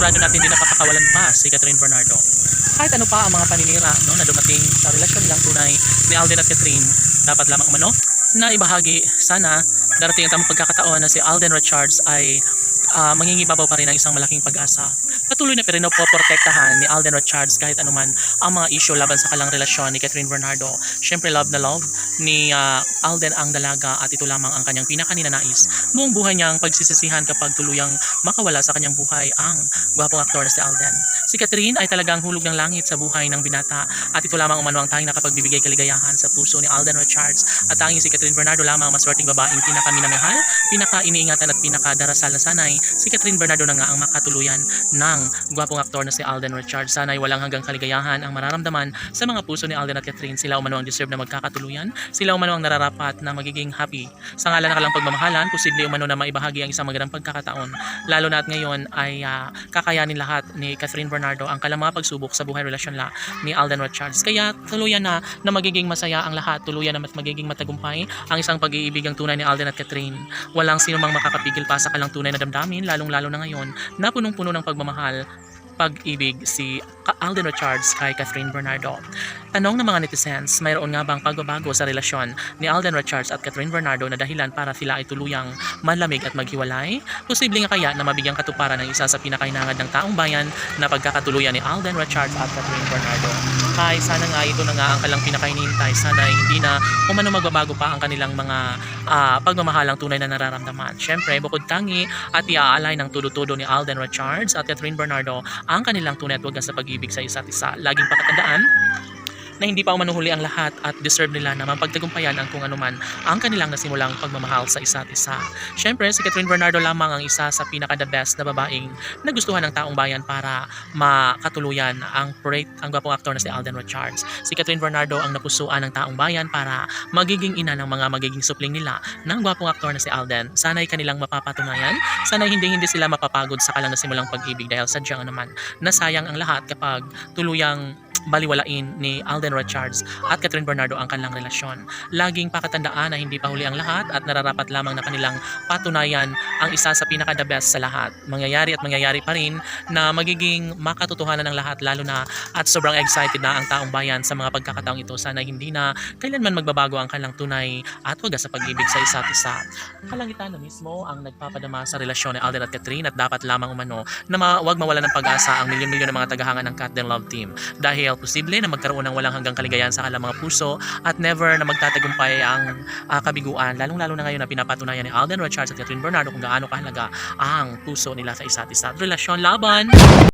sigurado natin hindi napapakawalan pa si Catherine Bernardo. Kahit ano pa ang mga paninira no, na dumating sa relasyon nilang tunay ni Alden at Catherine, dapat lamang umano na ibahagi sana darating ang tamang pagkakataon na si Alden Richards ay mangingibabaw pa rin ang isang malaking pag-asa. Patuloy na poprotektahan ni Alden Richards kahit anuman ang mga issue laban sa kalang relasyon ni Catherine Bernardo. Siyempre love na love ni Alden ang dalaga at ito lamang ang kanyang pinakaninanais. Buong buhay niyang pagsisisihan kapag tuluyang makawala sa kanyang buhay ang gwapong aktor na si Alden. Si Catherine ay talagang hulog ng langit sa buhay ng binata at ito lamang umano ang tanging nakapagbibigay kaligayahan sa puso ni Alden Richards at tanging si Catherine Bernardo lamang ang maswerteng babaeng pinakaminamahal, pinaka-iniingatan at pinakadarasal na sanay. Si Catherine Bernardo na nga ang makatuluyan ng gwapong aktor na si Alden Richards. Sana'y walang hanggang kaligayahan ang mararamdaman sa mga puso ni Alden at Catherine. Sila umano ang deserve na magkakatuluyan, sila umano ang nararapat na magiging happy. Sa ngalan ng kalang pagmamahalan, posible umano na maibahagi ang isang magandang pagkakataon. Lalo na at ngayon ay kakayanin lahat ni Catherine Bernardo ang kalang mga pagsubok sa buhay relasyon ni Alden Richards. Kaya tuluyan na magiging masaya ang lahat, tuluyan na magiging matagumpay ang isang pag-iibigang tunay ni Alden at Catherine. Walang sino mang makakapigil pa sa kalang tunay na damdamin, lalong-lalo na ngayon na punong-puno ng pagmamahal, pag-ibig si Alden Richards kay Catherine Bernardo. Tanong ng mga netizens, mayroon nga bang pagbabago sa relasyon ni Alden Richards at Catherine Bernardo na dahilan para sila ay tuluyang manlamig at maghiwalay? Posible nga kaya na mabigyang katuparan ng isa sa pinakahinangad ng taong bayan na pagkakatuluyan ni Alden Richards at Catherine Bernardo? Ay sana nga ito na nga ang kalang pinakahinihintay. Sana hindi na umano magbabago pa ang kanilang mga pagmamahalang tunay na nararamdaman. Siyempre, bukod tangi at iaalay ng tudo-tudo ni Alden Richards at Catherine Bernardo ang kanilang tunay at wagas sa pag-ibig sa isa't isa. Laging pakatandaan na hindi pa umanuhuli ang lahat at deserve nila na mapagtagumpayan ang kung anuman ang kanilang nasimulang pagmamahal sa isa't isa. Siyempre, si Catherine Bernardo lamang ang isa sa pinaka-the best na babaeng nagustuhan ng taong bayan para makatuluyan ang gwapong aktor na si Alden Richards. Si Catherine Bernardo ang napusuan ng taong bayan para magiging ina ng mga magiging supling nila ng gwapong aktor na si Alden. Sana'y kanilang mapapatunayan, sana'y hindi sila mapapagod sa kalang nasimulang pag-ibig dahil sadyang naman nasayang ang lahat kapag tuluyang baliwalain ni Alden Richards at Catherine Bernardo ang kanilang relasyon. Laging pakatandaan na hindi pa huli ang lahat at nararapat lamang na kanilang patunayan ang isa sa pinaka-the best sa lahat. Mangyayari at mangyayari pa rin na magiging makatotohanan ng lahat, lalo na at sobrang excited na ang taong bayan sa mga pagkakataong ito. Sana hindi na kailanman magbabago ang kanilang tunay at wagas sa pag-ibig sa isa't isa. Kalangitan na mismo ang nagpapadama sa relasyon ni Alden at Catherine at dapat lamang umano na wag mawala ng pag-asa ang milyon-milyon ng mga tagahanga ng Cat Den Love Team dahil posible na magkaroon ng walang hanggang kaligayahan sa kanilang mga puso at never na magtatagumpay ang kabiguan, lalong-lalo na ngayon na pinapatunayan ni Alden Richards at Catherine Bernardo kung gaano kahalaga ang puso nila sa isa't isa. Relasyon laban!